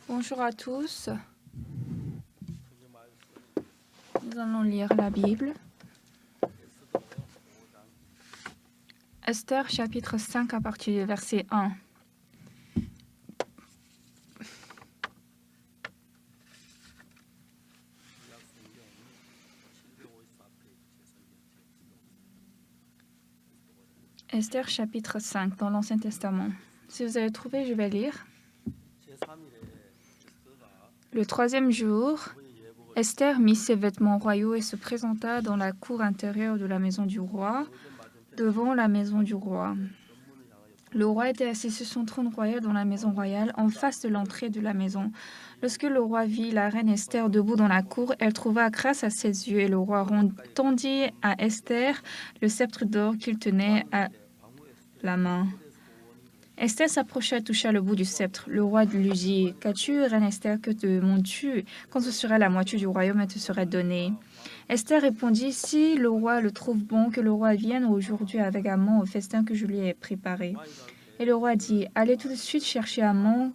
Bonjour à tous. Nous allons lire la Bible. Esther chapitre 5 à partir du verset 1. Esther chapitre 5 dans l'Ancien Testament. Si vous avez trouvé, je vais lire. Le troisième jour, Esther mit ses vêtements royaux et se présenta dans la cour intérieure de la maison du roi, devant la maison du roi. Le roi était assis sur son trône royal dans la maison royale, en face de l'entrée de la maison. Lorsque le roi vit la reine Esther debout dans la cour, elle trouva grâce à ses yeux, et le roi tendit à Esther le sceptre d'or qu'il tenait à la main. Esther s'approcha et toucha le bout du sceptre. Le roi lui dit, « Qu'as-tu, reine Esther, que demandes-tu? Quand ce serait la moitié du royaume, elle te serait donnée. » Esther répondit, « Si le roi le trouve bon, que le roi vienne aujourd'hui avec Haman au festin que je lui ai préparé. » Et le roi dit, « Allez tout de suite chercher Haman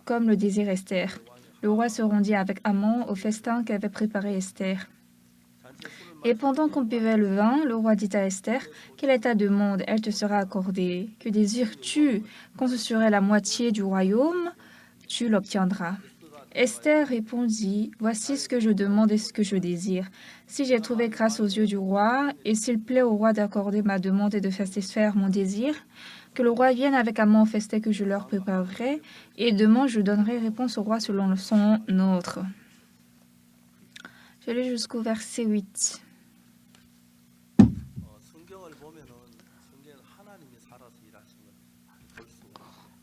comme le désire Esther. » Le roi se rendit avec Haman au festin qu'avait préparé Esther. Et pendant qu'on buvait le vin, le roi dit à Esther, « Quelle est ta demande? Elle te sera accordée. Que désires-tu? Quand ce serait la moitié du royaume, tu l'obtiendras. » Esther répondit, « Voici ce que je demande et ce que je désire. Si j'ai trouvé grâce aux yeux du roi, et s'il plaît au roi d'accorder ma demande et de satisfaire mon désir, que le roi vienne avec Haman au festin que je leur préparerai, et demain je donnerai réponse au roi selon son ordre. » Je lis jusqu'au verset 8.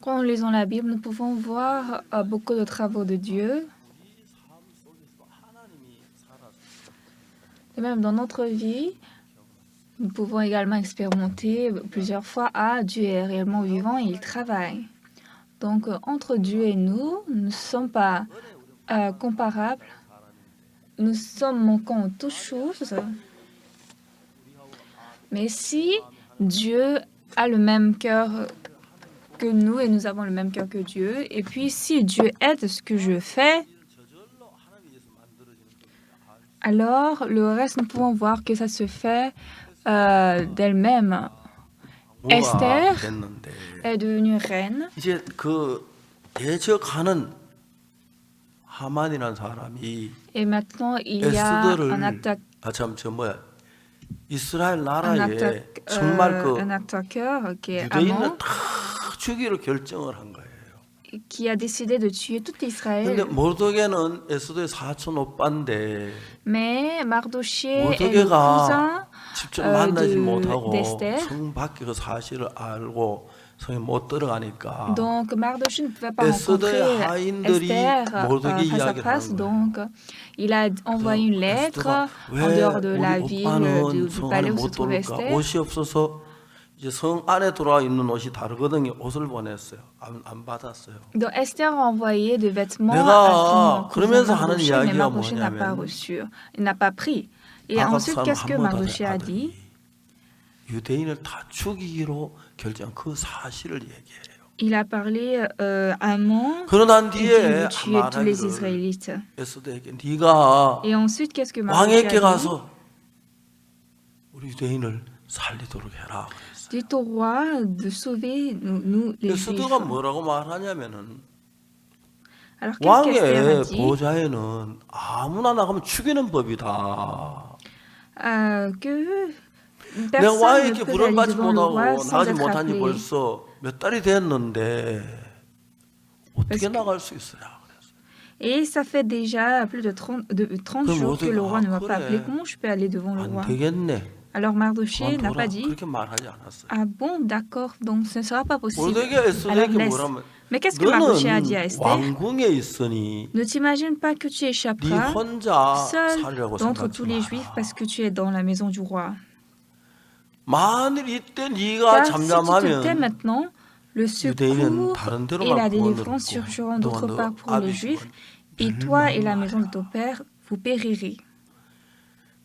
Quand nous lisons la Bible, nous pouvons voir beaucoup de travaux de Dieu. Et même dans notre vie, nous pouvons également expérimenter plusieurs fois « Dieu est réellement vivant et il travaille ». Donc, entre Dieu et nous ne sommes pas comparables. Nous sommes manquants en toutes choses. Mais si Dieu a le même cœur que nous et nous avons le même cœur que Dieu, et puis si Dieu aide ce que je fais, alors le reste, nous pouvons voir que ça se fait d'elle-même. Esther est devenue reine. Et maintenant, il y a un attaqueur qui est Haman, qui a décidé de tuer tout Israël. Mais Mardoché est le cousin d'Esther. Donc Mardoché ne pouvait pas rencontrer Esther face à face, donc il a envoyé une lettre en dehors de la ville, du palais où se trouvait Esther. Donc Esther a envoyé des vêtements à son cousin Mardoché, mais Mardoché n'a pas reçu, il n'a pas pris. Et ensuite, qu'est-ce que Mardoché a dit? Il a parlé à Haman et dit de tuer tous les Israélites. Et ensuite, qu'est-ce que Mardoché a dit? Dites au roi de sauver nous les Juifs. Alors, qu'est-ce qu'Esther a dit? Que personne ne peut aller devant le roi sans être appelé. Et ça fait déjà plus de 30 jours que le roi ne m'a pas appelé. Comment je peux aller devant le roi? Alors Mardoché n'a pas dit, « Ah bon, d'accord, donc ce ne sera pas possible. Alors laisse. » Mais qu'est-ce que Mardoché a dit à Esther? Ne t'imagine pas que tu échapperas seul d'entre tous les Juifs parce que tu es dans la maison du roi. Car si tu te tais maintenant, le secours et la délivrance surgiront d'autre part pour les Juifs, et toi et la maison de ton père, vous périrez.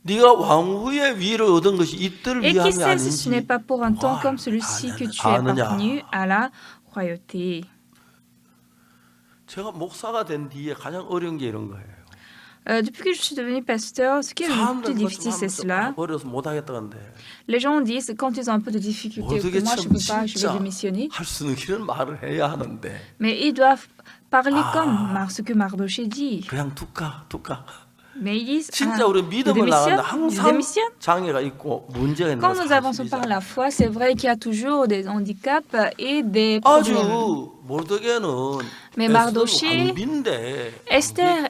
Et qui sait si ce n'est pas pour un temps comme celui-ci que tu es parvenu à la royauté. 제가 목사가 된 뒤에 가장 어려운 게 이런 거예요. Depuis que je suis devenu pasteur, ce qui est le plus difficile, c'est cela. 어려서 못 하겠다는데. Les gens disent quand ils ont un peu de difficulté que moi je ne peux pas, je vais démissionner. 할 수 있는 길은 말을 해야 하는데. Mais ils doivent parler comme ce que Mardoché dit. 그냥 툭까. Mais ils disent, 진짜 우리 믿음을 나가는데 항상 démissionne. 장애가 있고 문제가 있는 Quand 건 nous avançons par la foi, c'est vrai qu'il y a toujours des handicaps et des 아주 problèmes. 모르드게는 Mais Mardoché, 왕비인데 Esther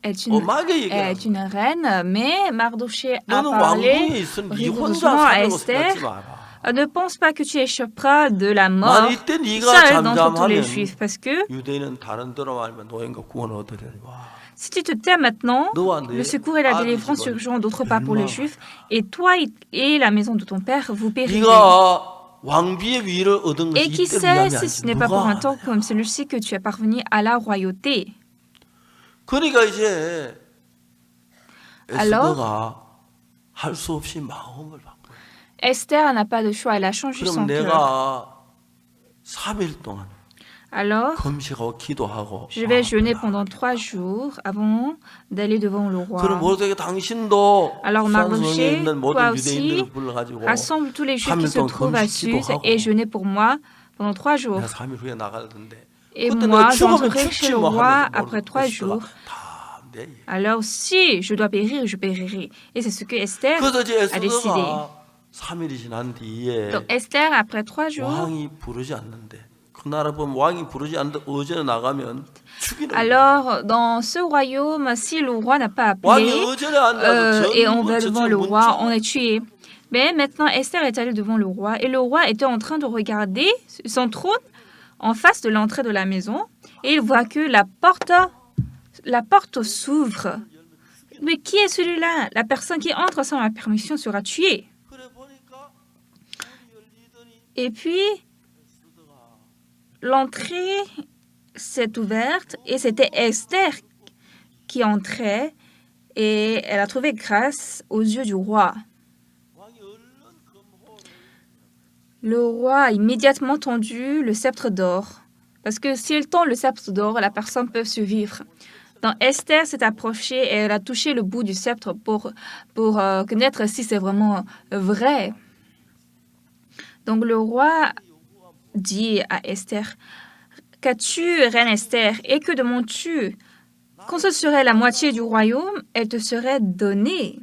est une reine, mais Mardoché a 너는 parlé 왕궁에 있으니 네 혼자 rigoureusement à 살려고 Esther. 생각하지 마라. Ne pense pas que tu échapperas de la mort 만일 이때 네가 seul d'entre tous les 잠잠하면 juifs, parce que 유대인은 다른 데로 말하면 노예인과 구원을 얻으려니 와. si tu te tais maintenant, le secours et la délivrance surgiront d'autre part pour les juifs, et toi et la maison de ton père, vous périrez. 네가 왕비의 위를 얻은 Et 것이 qui 이때 sait 위함이 si 아니지. ce n'est pas pour un temps 누가 comme celui-ci que tu es parvenu à la royauté. 그러니까 이제 Alors, 에스더가 할 수 없이 마음을 바꿔. Esther n'a pas de choix, elle a changé 그럼 son cœur. 내가 3일 동안 Alors, 금식하고 기도하고 je vais jeûner pendant 3 jours avant d'aller devant le roi. 그럼 모르게 당신도 Alors 수산성에 Mardoché, 있는 toi 모든 aussi, 유대인들을 불러가지고 rassemble tous les juifs 3일 qui se 동안 trouvent à 금식 Suse 기도하고 et jeûner pour moi pendant 3 jours. 내가 3일 후에 나가는데 Et 그때 moi, 내가 죽으면 j'entrerai chez 죽지 le 뭐 roi 하면서 après 3 jours. 다내 얘기. Alors, si je dois périr, je périrai. Et c'est ce que Esther 그래서 이제 a décidé. 에스더가 3일이 지난 뒤에 Donc, Esther, après 3 jours, 왕이 부르지 않는데 그 나라 보면 왕이 부르지 않는데 어제 나가면 죽이는 거예요. alors, dans ce royaume, si le roi n'a pas 왕이 appelé 어제에 앉아서 et on va 전부 devant le 저쪽 roi, 문쪽 on est tué. Mais maintenant, Esther est allée devant le roi et le roi était en train de regarder son trône en face de l'entrée de la maison et il voit que la porte s'ouvre. Mais qui est celui-là? La personne qui entre sans la permission sera tuée. 그래 보니까 열리더니 Et puis, l'entrée s'est ouverte et c'était Esther qui entrait et elle a trouvé grâce aux yeux du roi. 왕이 얼른 금호를 Le roi a immédiatement tendu le sceptre d'or. Parce que s'il tend le sceptre d'or, la personne peut survivre. Donc Esther s'est approchée et elle a touché le bout du sceptre pour connaître si c'est vraiment vrai. Donc le roi dit à Esther, « Qu'as-tu, reine Esther, et que demandes-tu? Quand ce serait la moitié du royaume, elle te serait donnée. »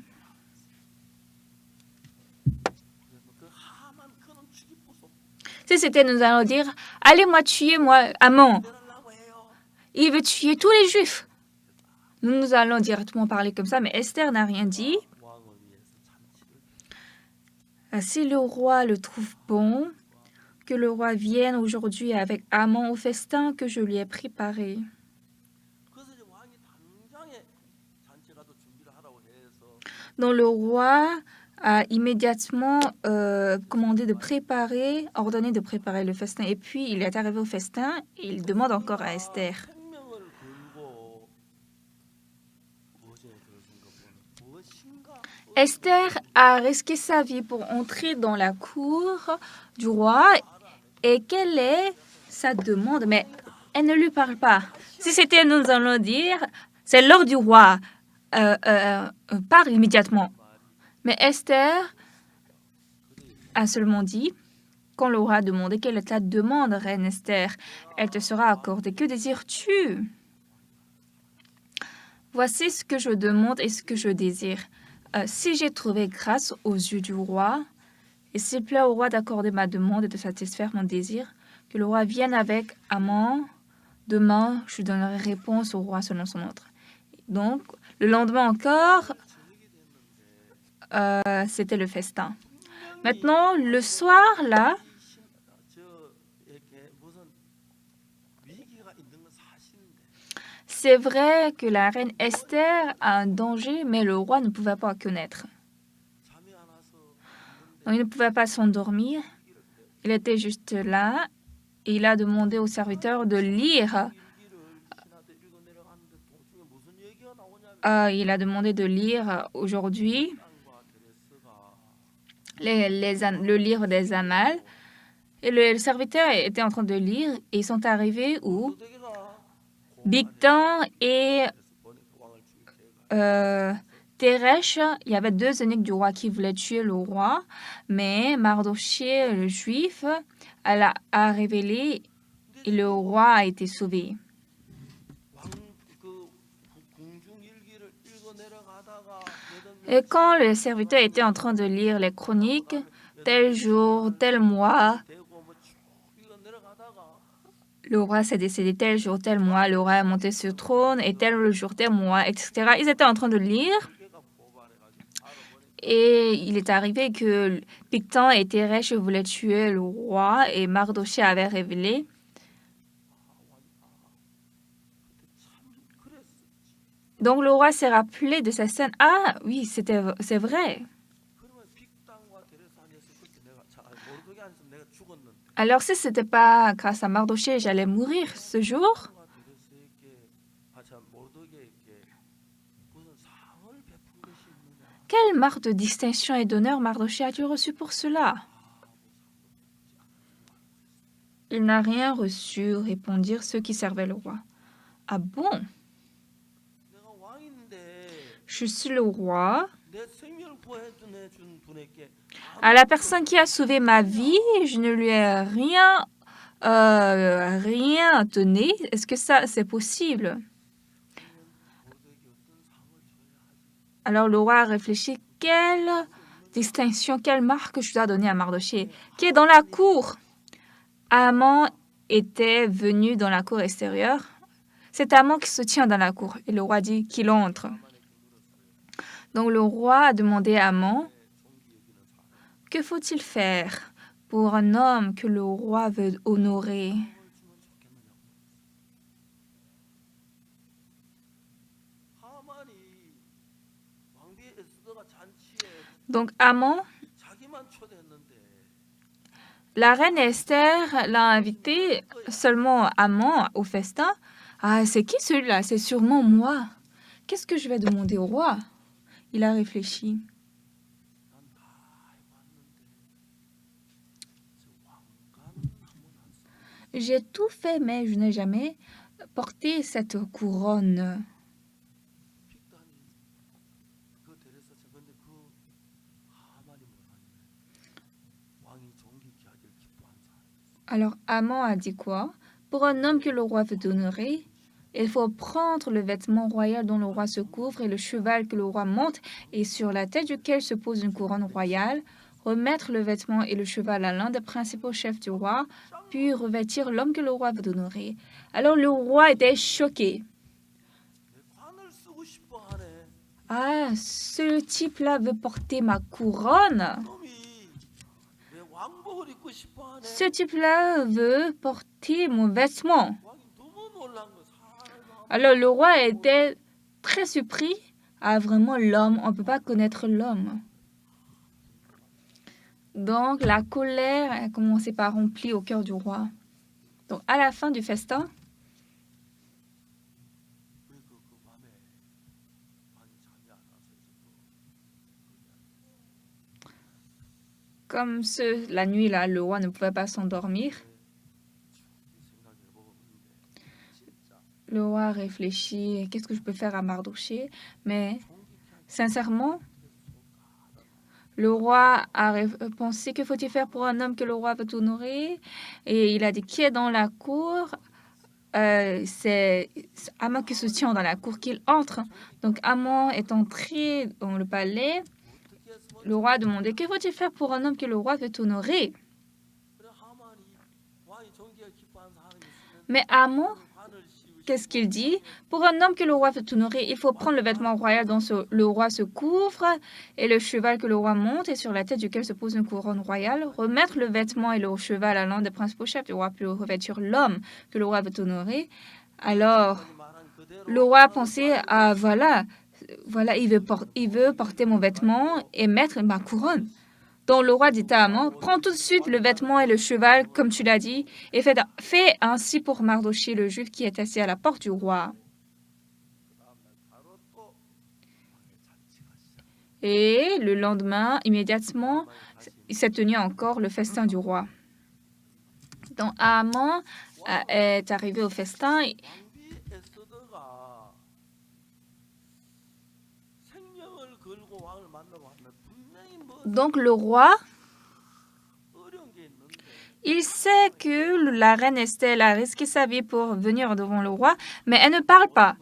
Si c'était, nous allons dire, « Allez-moi tuer, moi, Amon. Il veut tuer tous les Juifs. » Nous allons directement parler comme ça, mais Esther n'a rien dit. Si le roi le trouve bon, que le roi vienne aujourd'hui avec Amon au festin que je lui ai préparé. Donc le roi a immédiatement ordonné de préparer le festin. Et puis il est arrivé au festin et il demande encore à Esther. Esther a risqué sa vie pour entrer dans la cour du roi. Et quelle est sa demande? Mais elle ne lui parle pas. Si c'était, nous allons dire, c'est l'ordre du roi. Parle immédiatement. Mais Esther a seulement dit, quand le roi a demandé quelle est ta demande, reine Esther, elle te sera accordée. Que désires-tu? Voici ce que je demande et ce que je désire. Si j'ai trouvé grâce aux yeux du roi, et s'il plaît au roi d'accorder ma demande et de satisfaire mon désir, que le roi vienne avec Amon. Demain, je donnerai réponse au roi selon son ordre. Donc, le lendemain encore, c'était le festin. Maintenant, le soir, là, c'est vrai que la reine Esther a un danger, mais le roi ne pouvait pas connaître. Donc, il ne pouvait pas s'endormir. Il était juste là et il a demandé au serviteur de lire. Il a demandé de lire aujourd'hui le livre des Annales. Et le serviteur était en train de lire et ils sont arrivés où Bigtan et Teresh, il y avait deux eunuques du roi qui voulaient tuer le roi, mais Mardochée, le juif, a révélé et le roi a été sauvé. Et quand le serviteur était en train de lire les chroniques, tel jour, tel mois, le roi s'est décédé tel jour, tel mois, le roi est monté sur le trône, et tel jour, tel mois, etc. Ils étaient en train de lire, et il est arrivé que Bigtan et Teresh voulaient tuer le roi, et Mardochée avait révélé. Donc le roi s'est rappelé de cette scène. Ah oui, c'est vrai. Alors si ce n'était pas grâce à Mardochée, j'allais mourir ce jour. Quelle marque de distinction et d'honneur Mardochée a-t-il reçu pour cela? Il n'a rien reçu, répondirent ceux qui servaient le roi. Ah bon? Je suis le roi. À la personne qui a sauvé ma vie, je ne lui ai rien donné. Est-ce que ça, c'est possible? Alors le roi a réfléchi, quelle distinction, quelle marque je dois donner à Mardochée, qui est dans la cour. Haman était venu dans la cour extérieure. C'est Haman qui se tient dans la cour. Et le roi dit qu'il entre. Donc le roi a demandé à Haman, que faut-il faire pour un homme que le roi veut honorer? Donc Haman, la reine Esther l'a invité seulement Haman au festin. Ah, c'est qui celui-là? C'est sûrement moi. Qu'est-ce que je vais demander au roi? Il a réfléchi. J'ai tout fait, mais je n'ai jamais porté cette couronne. Alors Haman a dit quoi? Pour un homme que le roi veut honorer, il faut prendre le vêtement royal dont le roi se couvre et le cheval que le roi monte et sur la tête duquel se pose une couronne royale, remettre le vêtement et le cheval à l'un des principaux chefs du roi, puis revêtir l'homme que le roi veut honorer. Alors le roi était choqué. Ah, ce type-là veut porter ma couronne. Ce type-là veut porter mon vêtement. Alors le roi était très surpris. Ah, vraiment, l'homme, on ne peut pas connaître l'homme. Donc la colère a commencé par remplir au cœur du roi. Donc à la fin du festin, comme la nuit, là, le roi ne pouvait pas s'endormir. Le roi réfléchit, qu'est-ce que je peux faire à Mardochée? Mais sincèrement, le roi a pensé, que faut-il faire pour un homme que le roi veut honorer? Et il a dit, qui est dans la cour? C'est Haman qui se tient dans la cour qu'il entre. Donc Haman est entré dans le palais. Le roi a demandé, que faut-il faire pour un homme que le roi veut honorer? Mais Haman, qu'est-ce qu'il dit? Pour un homme que le roi veut honorer, il faut prendre le vêtement royal dont le roi se couvre et le cheval que le roi monte et sur la tête duquel se pose une couronne royale, remettre le vêtement et le cheval à l'un des principaux chefs du roi, puis revêtir l'homme que le roi veut honorer. Alors, le roi a pensé, ah voilà, il veut porter mon vêtement et mettre ma couronne. Donc le roi dit à Haman, prends tout de suite le vêtement et le cheval, comme tu l'as dit, et fais ainsi pour Mardochée, le juif qui est assis à la porte du roi. Et le lendemain, immédiatement, il s'est tenu encore le festin du roi. Donc Haman est arrivé au festin Donc le roi, il sait que la reine Esther a risqué sa vie pour venir devant le roi, mais elle ne parle pas.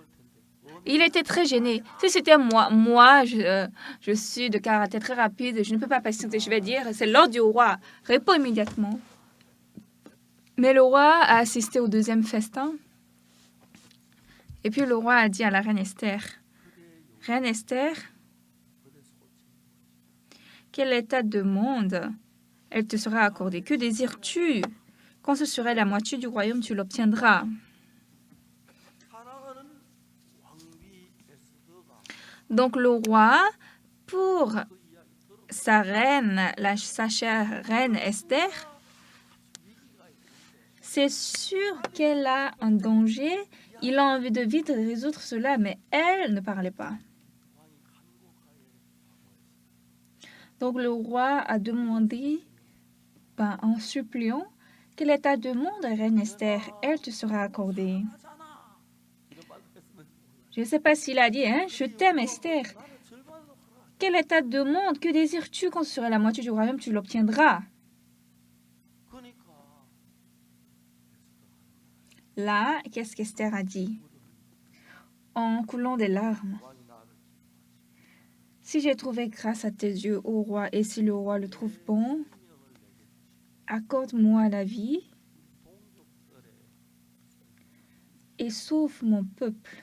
Il était très gêné. Si c'était moi, je suis de caractère très rapide, je ne peux pas patienter. Je vais dire, c'est l'ordre du roi. Réponds immédiatement. Mais le roi a assisté au deuxième festin. Et puis le roi a dit à la reine Esther, « Reine Esther, quel état de monde elle te sera accordée? Que désires-tu? Quand ce serait la moitié du royaume, tu l'obtiendras. » Donc le roi, pour sa reine, sa chère reine Esther, c'est sûr qu'elle a un danger. Il a envie de vite résoudre cela, mais elle ne parlait pas. Donc le roi a demandé, en suppliant, quel état de monde, reine Esther, elle te sera accordée. Je ne sais pas s'il a dit, je t'aime Esther. Quel état de monde, que désires-tu quand tu seras la moitié du royaume, tu l'obtiendras. Là, qu'est-ce qu'Esther a dit? En coulant des larmes. Si j'ai trouvé grâce à tes yeux, ô roi, et si le roi le trouve bon, accorde-moi la vie et sauve mon peuple.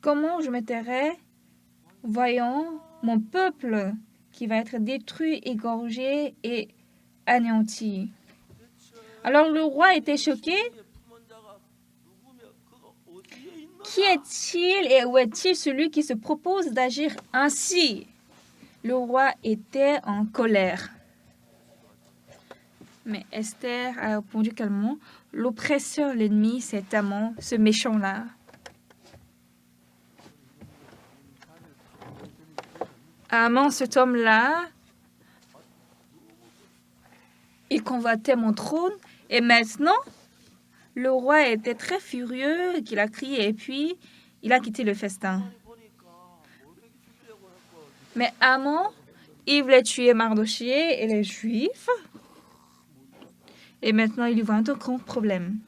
Comment je me tairais, voyant mon peuple qui va être détruit, égorgé et anéanti? Alors le roi était choqué. Qui est-il et où est-il celui qui se propose d'agir ainsi? Le roi était en colère. Mais Esther a répondu calmement, l'oppresseur, l'ennemi, c'est Haman, ce méchant-là. Haman, cet homme-là, il convoitait mon trône et maintenant, le roi était très furieux, qu'il a crié et puis il a quitté le festin. Mais Haman, il voulait tuer Mardochée et les Juifs. Et maintenant, il y voit un grand problème.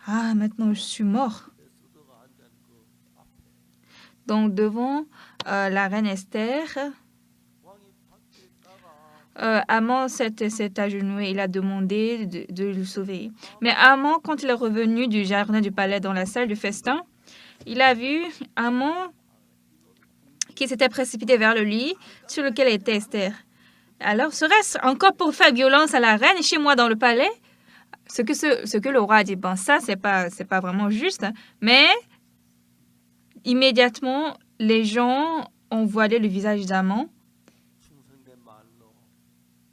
Ah, maintenant, je suis mort. Donc, devant la reine Esther, Haman s'est agenouillé. Il a demandé de le sauver. Mais Haman, quand il est revenu du jardin du palais dans la salle du festin, il a vu Haman qui s'était précipité vers le lit sur lequel était Esther. Alors, serait-ce encore pour faire violence à la reine chez moi dans le palais? Ce que le roi a dit, ça, c'est pas vraiment juste. Mais, immédiatement, les gens ont voilé le visage d'Haman.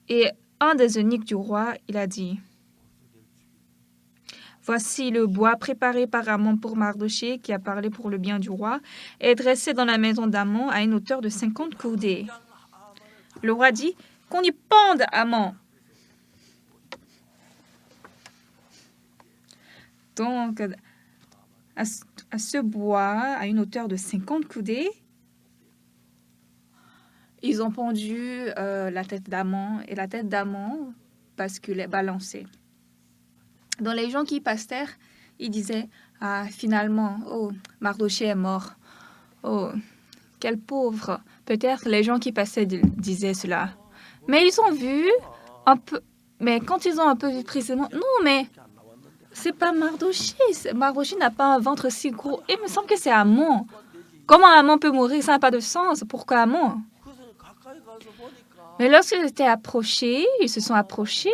Et un des eunuques du roi, il a dit, « Voici le bois préparé par Haman pour Mardochée, qui a parlé pour le bien du roi, est dressé dans la maison d'Haman à une hauteur de 50 coudées. » Le roi dit, « Qu'on y pende Haman. » Donc, à ce bois, à une hauteur de 50 coudées, ils ont pendu la tête d'Haman et la tête d'Haman basculait, balançait. Donc les gens qui passaient, ils disaient, ah finalement, oh Mardochée est mort, oh quel pauvre. Peut-être les gens qui passaient disaient cela. Mais ils ont vu un peu, mais quand ils ont un peu vu précisément, non mais c'est pas Mardochée. Mardochée n'a pas un ventre si gros. Il me semble que c'est Haman. Comment Haman peut mourir? Ça n'a pas de sens. Pourquoi Haman? Mais lorsqu'ils étaient approchés, ils se sont approchés,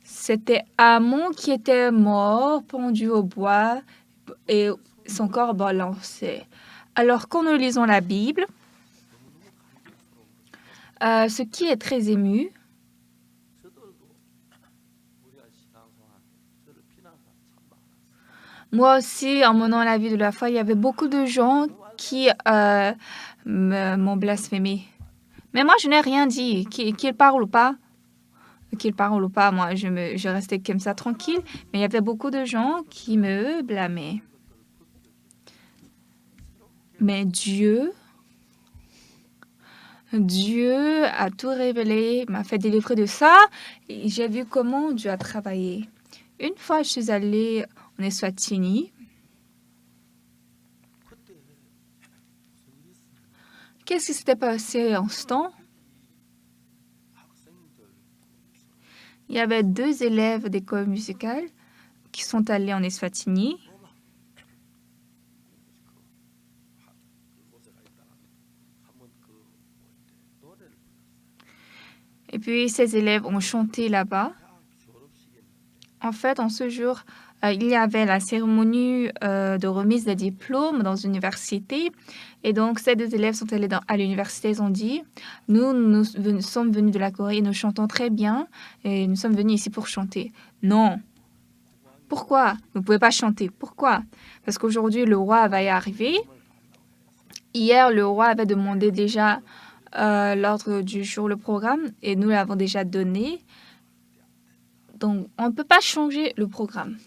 c'était Haman qui était mort, pendu au bois et son corps balancé. Alors, quand nous lisons la Bible, ce qui est très ému, moi aussi, en menant la vie de la foi, il y avait beaucoup de gens qui m'ont blasphémé. Mais moi, je n'ai rien dit, qu'ils parlent ou pas. qu'il parle ou pas, moi, je restais comme ça tranquille. Mais il y avait beaucoup de gens qui me blâmaient. Mais Dieu a tout révélé, m'a fait délivrer de ça. Et j'ai vu comment Dieu a travaillé. Une fois, je suis allée en Eswatini. Qu'est-ce qui s'était passé en ce temps? Il y avait 2 élèves d'école musicale qui sont allés en Eswatini. Et puis, ces élèves ont chanté là-bas. En fait, en ce jour, il y avait la cérémonie de remise des diplômes dans une université. Et donc, ces 2 élèves sont allés à l'université. Ils ont dit, nous sommes venus de la Corée et nous chantons très bien. Et nous sommes venus ici pour chanter. Non. Pourquoi? Vous ne pouvez pas chanter. Pourquoi? Parce qu'aujourd'hui, le roi va y arriver. Hier, le roi avait demandé déjà l'ordre du jour, le programme, et nous l'avons déjà donné. Donc, on ne peut pas changer le programme.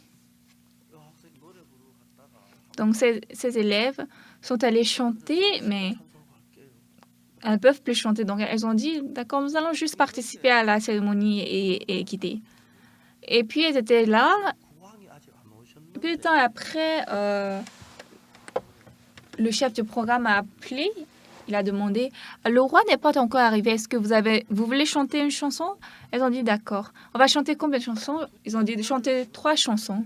Donc, ces élèves sont allés chanter, mais elles ne peuvent plus chanter. Donc, elles ont dit, d'accord, nous allons juste participer à la cérémonie et quitter. Et puis, elles étaient là. Peu de temps après, le chef du programme a appelé. Il a demandé, le roi n'est pas encore arrivé. Est-ce que vous voulez chanter une chanson? Elles ont dit, d'accord. On va chanter combien de chansons? Ils ont dit de chanter 3 chansons.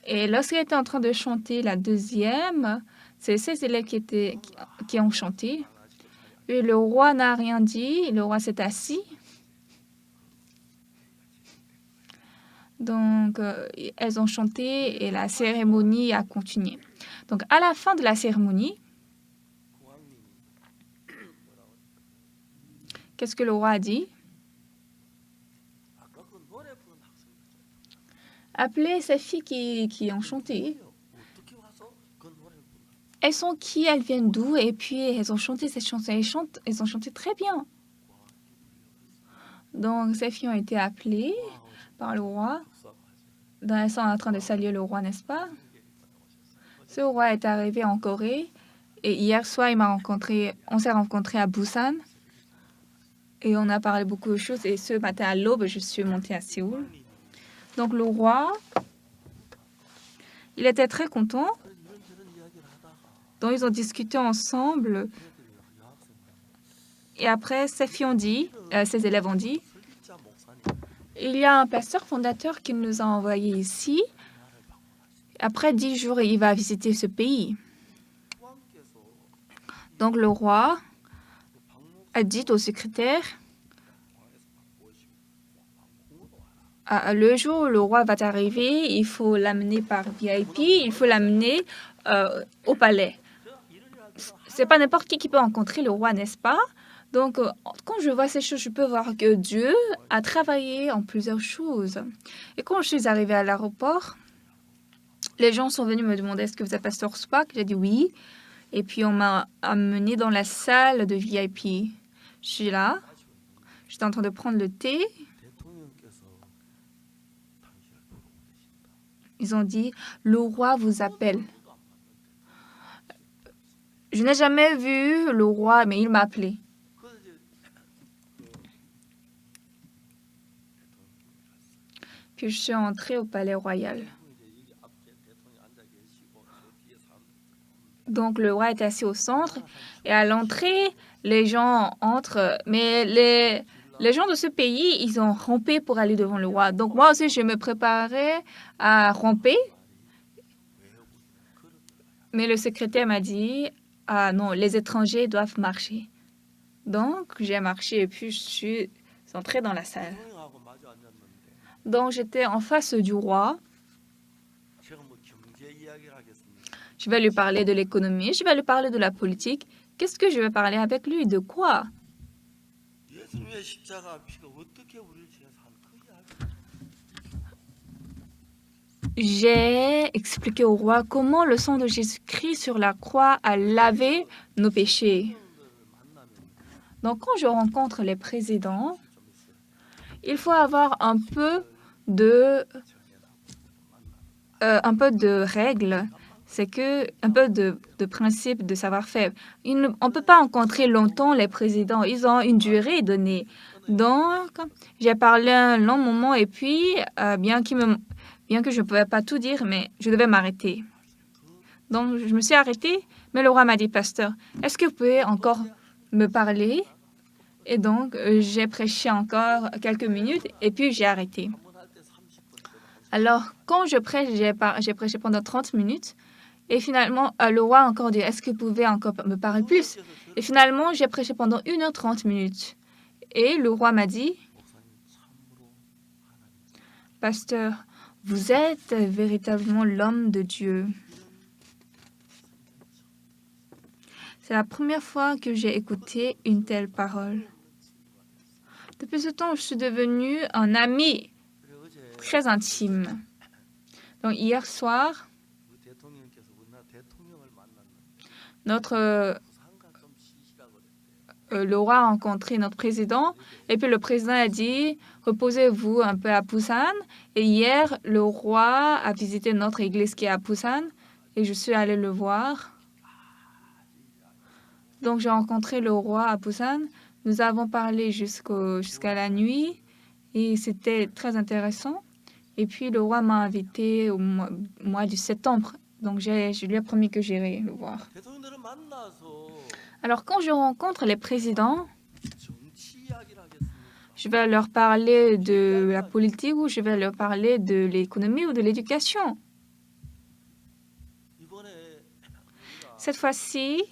Et lorsqu'elle était en train de chanter la deuxième, c'est ces élèves qui ont chanté. Et le roi n'a rien dit. Le roi s'est assis. Donc, elles ont chanté et la cérémonie a continué. Donc, à la fin de la cérémonie, qu'est-ce que le roi a dit? Appelez ces filles qui ont chanté. Elles sont qui? Elles viennent d'où? Et puis, elles ont chanté cette chanson. Elles ont chanté très bien. Donc, ces filles ont été appelées par le roi. Elles sont en train de saluer le roi, n'est-ce pas? Ce roi est arrivé en Corée. Et hier soir, on s'est rencontrés à Busan. Et on a parlé beaucoup de choses. Et ce matin à l'aube, je suis montée à Séoul. Donc, le roi, il était très content. Donc, ils ont discuté ensemble. Et après, ces élèves ont dit, il y a un pasteur fondateur qui nous a envoyés ici. Après 10 jours, il va visiter ce pays. Donc, le roi a dit au secrétaire, le jour où le roi va arriver, il faut l'amener par VIP, il faut l'amener au palais. C'est pas n'importe qui peut rencontrer le roi, n'est-ce pas? Donc, quand je vois ces choses, je peux voir que Dieu a travaillé en plusieurs choses. Et quand je suis arrivée à l'aéroport, les gens sont venus me demander, est-ce que vous êtes pasteur Spak? J'ai dit oui. Et puis, on m'a amenée dans la salle de VIP. Je suis là. J'étais en train de prendre le thé. Ils ont dit, le roi vous appelle. Je n'ai jamais vu le roi, mais il m'a appelé. Puis je suis entrée au palais royal. Donc le roi est assis au centre et à l'entrée, les gens entrent. Mais les gens de ce pays, ils ont rampé pour aller devant le roi. Donc moi aussi, je me préparais à ramper. Mais le secrétaire m'a dit, ah non, les étrangers doivent marcher. Donc j'ai marché et puis je suis entrée dans la salle. Donc j'étais en face du roi. Je vais lui parler de l'économie, je vais lui parler de la politique. Qu'est-ce que je vais parler avec lui? De quoi? J'ai expliqué au roi comment le sang de Jésus-Christ sur la croix a lavé nos péchés. Donc quand je rencontre les présidents, il faut avoir un peu de règles, c'est que un peu de principe, de savoir-faire. On ne peut pas rencontrer longtemps les présidents. Ils ont une durée donnée. Donc, j'ai parlé un long moment et puis, bien que je ne pouvais pas tout dire, mais je devais m'arrêter. Donc, je me suis arrêtée, mais le roi m'a dit, pasteur, est-ce que vous pouvez encore me parler? Et donc, j'ai prêché encore quelques minutes et puis j'ai arrêté. Alors, quand je prêche, j'ai prêché pendant 30 minutes. Et finalement, le roi a encore dit, est-ce que vous pouvez encore me parler plus? Et finalement, j'ai prêché pendant 1h30 minutes. Et le roi m'a dit, pasteur, vous êtes véritablement l'homme de Dieu. C'est la première fois que j'ai écouté une telle parole. Depuis ce temps, je suis devenue un ami très intime. Donc, hier soir, le roi a rencontré notre président et puis le président a dit « Reposez-vous un peu à Busan ». Et hier, le roi a visité notre église qui est à Busan et je suis allée le voir. Donc, j'ai rencontré le roi à Busan. Nous avons parlé jusqu'à la nuit et c'était très intéressant. Et puis, le roi m'a invité au mois de septembre. Donc, je lui ai promis que j'irai le voir. Alors, quand je rencontre les présidents, je vais leur parler de la politique ou je vais leur parler de l'économie ou de l'éducation. Cette fois-ci,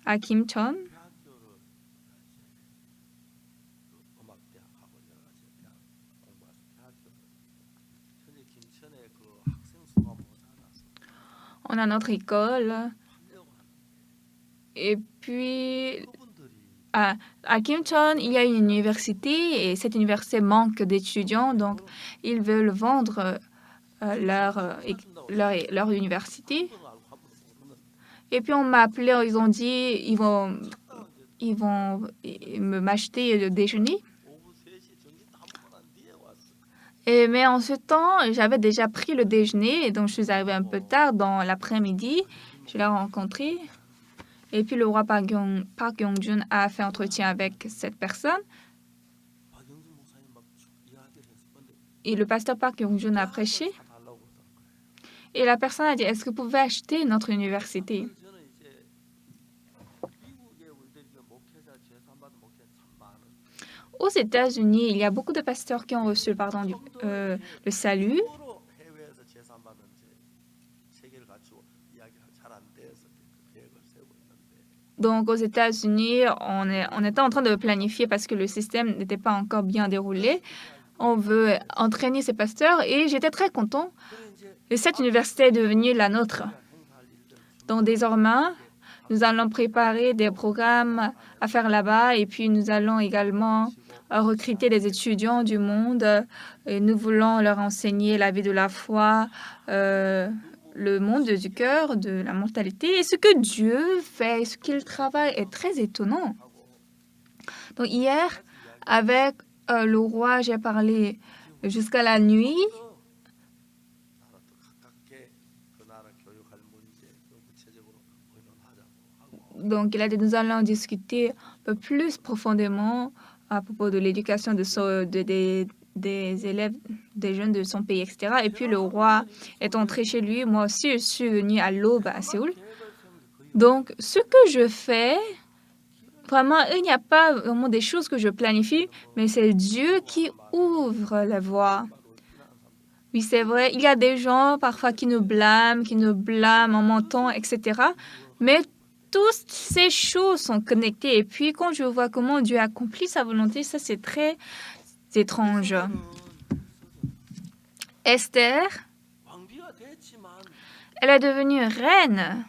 à Kimcheon, on a notre école. Et puis, à Kimcheon, il y a une université et cette université manque d'étudiants, donc ils veulent vendre leur université. Et puis, on m'a appelé, ils ont dit ils vont m'acheter le déjeuner. Mais en ce temps, j'avais déjà pris le déjeuner et donc je suis arrivée un peu tard dans l'après-midi. Je l'ai rencontré. Et puis le roi Park Yong-jun a fait entretien avec cette personne. Et le pasteur Park Yong-jun a prêché. Et la personne a dit, est-ce que vous pouvez acheter notre université? Aux États-Unis, il y a beaucoup de pasteurs qui ont reçu le salut. Donc, aux États-Unis, on était en train de planifier parce que le système n'était pas encore bien déroulé. On veut entraîner ces pasteurs et j'étais très content. Et cette université est devenue la nôtre. Donc, désormais, nous allons préparer des programmes à faire là-bas et puis nous allons également recruter des étudiants du monde. Et nous voulons leur enseigner la vie de la foi, le monde du cœur, de la mortalité. Et ce que Dieu fait, ce qu'il travaille est très étonnant. Donc hier, avec le roi, j'ai parlé jusqu'à la nuit. Donc il a dit, nous allons discuter un peu plus profondément à propos de l'éducation des élèves, des jeunes de son pays, etc. Et puis le roi est entré chez lui. Moi aussi, je suis venue à l'aube à Séoul. Donc, ce que je fais, vraiment, il n'y a pas vraiment des choses que je planifie, mais c'est Dieu qui ouvre la voie. Oui, c'est vrai, il y a des gens parfois qui nous blâment en mentant, etc. Mais toutes ces choses sont connectées. Et puis, quand je vois comment Dieu accomplit sa volonté, ça, c'est très étrange. Esther, elle est devenue reine.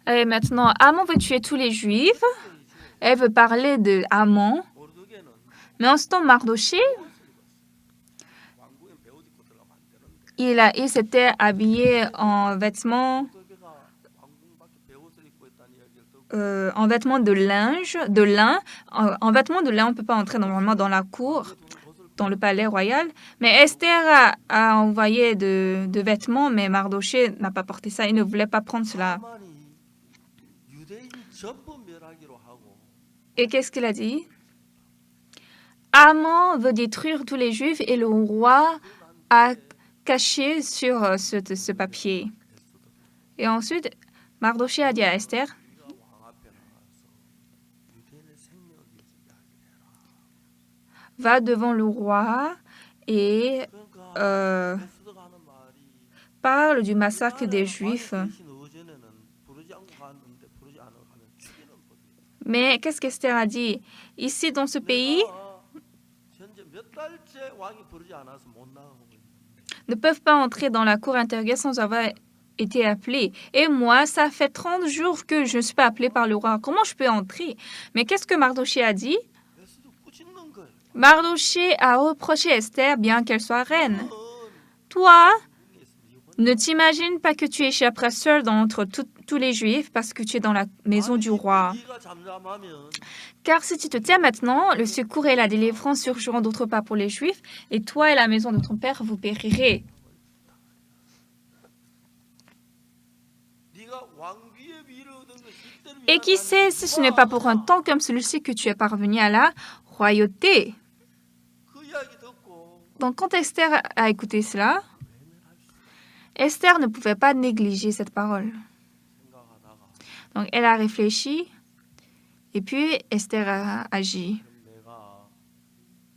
Et maintenant, Haman veut tuer tous les Juifs. Elle veut parler de Haman. Mais en ce temps, Mardoché, il s'était habillé en vêtements en vêtements de lin. En vêtements de lin, on ne peut pas entrer normalement dans la cour, dans le palais royal. Mais Esther a envoyé de vêtements, mais Mardoché n'a pas porté ça. Il ne voulait pas prendre cela. 하만이 유대인 전부 멸하기로 하고 Et qu'est-ce qu'il a dit? Haman veut détruire tous les Juifs et le roi a caché sur ce papier. Et ensuite, Mardoché a dit à Esther, 네가 왕 앞에 나가서 유대인의 생명을 위해서 이야기해라. va devant le roi et 그러니까 에스더가 하는 말이 parle du massacre des Juifs. 대신 어제는 부르지 않고 갔는데 부르지 않으러 가면 죽이는 법이에요. Mais qu'est-ce qu'Esther a dit? Ici, dans ce pays, 현재 몇 달째 왕이 부르지 않아서 못 나가고 있는데 ne peuvent pas entrer dans la cour intérieure sans avoir été appelés. Et moi, ça fait 30 jours que je ne suis pas appelée par le roi. Comment je peux entrer? Mais qu'est-ce que Mardoché a dit? 에스더 꾸짖는 거예요. Mardoché a reproché Esther, bien qu'elle soit reine. 넌 Toi, 중에 있으면 이번 ne t'imagine pas que tu échapperas seul d'entre tous les Juifs parce que tu es dans la maison du roi. 네가 잠잠하면 Car si tu te tiens maintenant, le secours et la délivrance surgiront d'autre part pour les Juifs, et toi et la maison de ton père, vous périrez. 네가 왕비의 위를 얻은 것이 이때를 Et qui sait si ce n'est pas pour un temps comme celui-ci que tu es parvenu à la royauté. 그 이야기 듣고 Donc quand Esther a écouté cela, Esther ne pouvait pas négliger cette parole. 생각하다가 Donc elle a réfléchi, et puis Esther a agi. 내가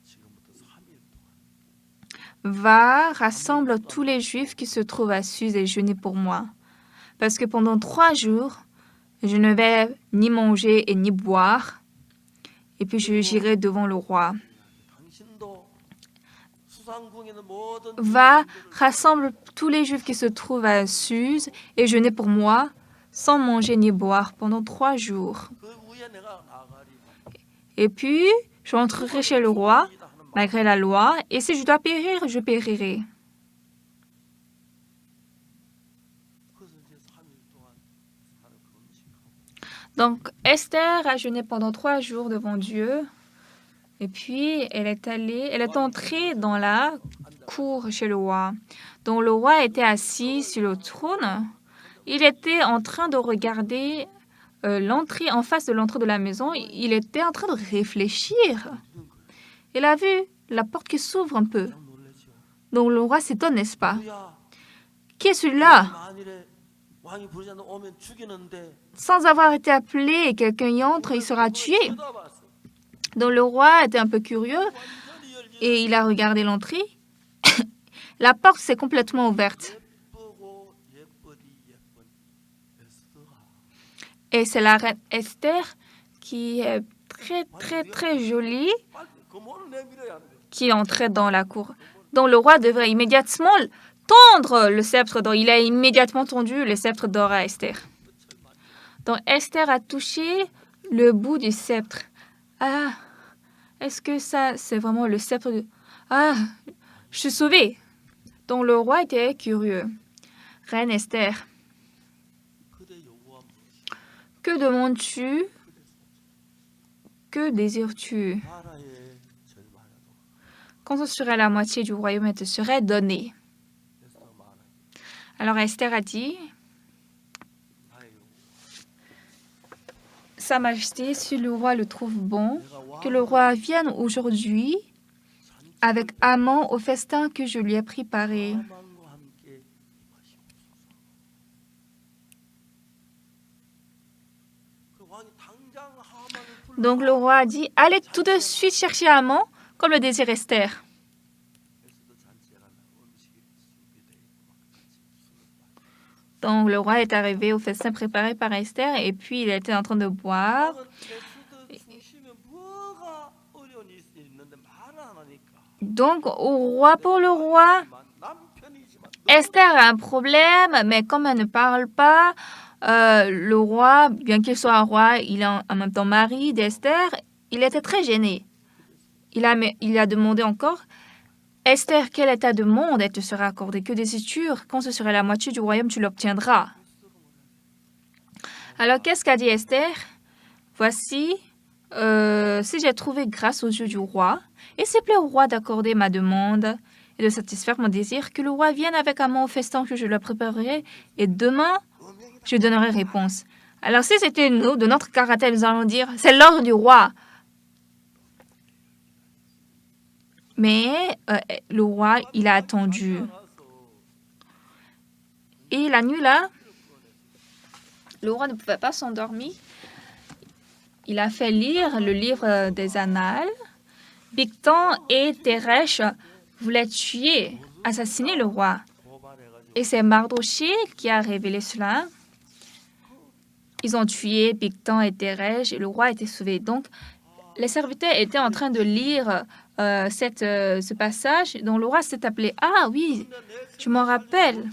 지금부터 3일 동안 Va, rassemble tous les Juifs qui se trouvent à Suse et jeûner pour moi. Parce que pendant 3 jours, je ne vais ni manger et ni boire. Et puis j'irai devant le roi. 당신도 수상궁에 있는 모든 Va, rassemble tous les Juifs qui se trouvent à Suse et jeûner pour moi, sans manger ni boire pendant 3 jours. 그 후에 내가 나가리. Et puis, j'entrerai chez le roi, malgré la loi, et si je dois périr, je périrai. 그래서 이제 3일 동안 하는 금식하고 Donc, Esther a jeûné pendant 3 jours devant Dieu. Et puis, elle est entrée dans la cour chez le roi. Donc, le roi était assis sur le trône. Il était en train de regarder l'entrée, en face de l'entrée de la maison. Il était en train de réfléchir. Il a vu la porte qui s'ouvre un peu. 깜짝 놀라죠. Donc, le roi s'étonne, n'est-ce pas? 야, Qui est celui-là? 만일에 왕이 부르지 않는 오면 죽이는데 Sans avoir été appelé et quelqu'un y entre, il sera tué. 쳐다봤어. Donc, le roi était un peu curieux 완전히 열려. et il a regardé l'entrée. La porte s'est complètement ouverte. 예쁘고 예쁘디 예쁜 에스더가 Et c'est la reine Esther qui est très, très, très jolie 빨리 그 문을 내밀어야 하는데 qui entrait dans la cour. Donc, le roi devrait immédiatement tendre le sceptre d'or. Il a immédiatement tendu le sceptre d'or à Esther. Donc, Esther a touché le bout du sceptre. Ah, est-ce que ça, c'est vraiment le sceptre de... Ah, je suis sauvée. Donc, le roi était curieux. Reine Esther, 그대 요구한 것이 que demandes-tu? Que désires-tu? 나라의 절반이라도 Quand ce serait la moitié du royaume, elle te serait donnée. 에스더가 말하기 Alors, Esther a dit, 나의 요구 Sa Majesté, si le roi le trouve bon, 내가 que le roi vienne aujourd'hui avec Haman au festin que je lui ai préparé. 하만과 함께 임하시옵소서. 그 왕이 당장 하만을 불러 Donc le roi a dit, allez tout de suite chercher Haman, comme le désire Esther. 에스더 잔치에 가면 음식이 준비되어 있고 막 같이 술을 마시고 Donc le roi est arrivé au festin préparé par Esther et puis il était en train de boire. 왕은 에스더 중심에 뭐가 어려운 일이 있는데 말을 안 하니까 Donc au roi, pour le roi, 남편이지만 Esther a un problème, mais comme elle ne parle pas, le roi, bien qu'il soit un roi, il est en même temps mari d'Esther, il était très gêné. Il a demandé encore, Esther, quelle est ta demande? Elle te sera accordée. Que désires-tu? Quand ce serait la moitié du royaume, tu l'obtiendras. Alors, qu'est-ce qu'a dit Esther? Voici, si j'ai trouvé grâce aux yeux du roi, et s'il plaît au roi d'accorder ma demande et de satisfaire mon désir, que le roi vienne avec Haman au festin que je lui préparerai, et demain, je donnerai réponse. Alors, si c'était nous, de notre caractère, nous allons dire, c'est l'ordre du roi. Mais le roi, il a attendu. Et la nuit, là, le roi ne pouvait pas s'endormir. Il a fait lire le livre des Annales. Bigtan et Teresh voulaient tuer, assassiner le roi. Et c'est Mardoché qui a révélé cela. Ils ont tué Bigtan et Teresh et le roi a été sauvé. Donc, les serviteurs étaient en train de lire ce passage dont le roi s'est appelé. Ah oui, je m'en rappelle.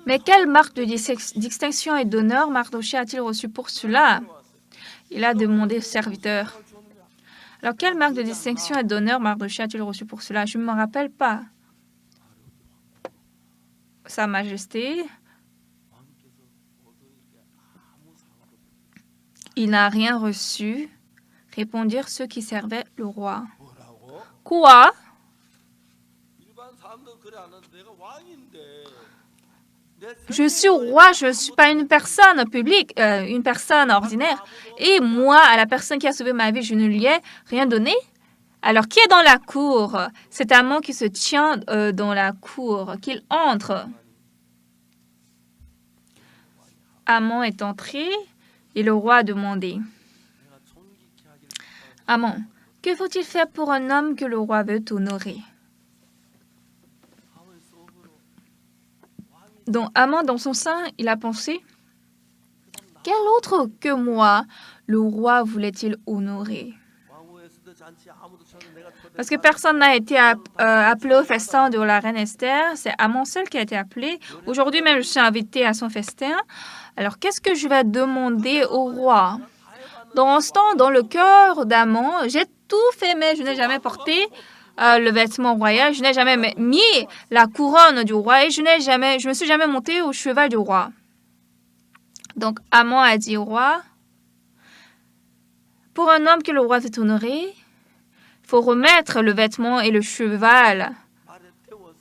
Mais quelle marque de distinction et d'honneur Mardoché a-t-il reçu pour cela? Il a demandé au serviteur. Alors, quelle marque de distinction et d'honneur Mardoché a-t-il reçu pour cela? Je ne me rappelle pas. Sa Majesté, il n'a rien reçu, répondirent ceux qui servaient le roi. Quoi? Je suis roi, je ne suis pas une personne publique, une personne ordinaire. Et moi, à la personne qui a sauvé ma vie, je ne lui ai rien donné. Alors, qui est dans la cour? C'est Haman qui se tient dans la cour, qu'il entre. Haman est entré et le roi a demandé. Haman, que faut-il faire pour un homme que le roi veut honorer? Donc, Haman, dans son sein, il a pensé, quel autre que moi le roi voulait-il honorer? Parce que personne n'a été appelé au festin de la reine Esther, c'est Haman seul qui a été appelé. Aujourd'hui même, je suis invitée à son festin. Alors, qu'est-ce que je vais demander au roi? Dans ce temps, dans le cœur d'Haman, j'ai tout fait, mais je n'ai jamais porté le vêtement royal, je n'ai jamais mis la couronne du roi et je me suis jamais montée au cheval du roi. Donc, Haman a dit au roi, pour un homme que le roi veut honorer, il faut remettre le vêtement et le cheval.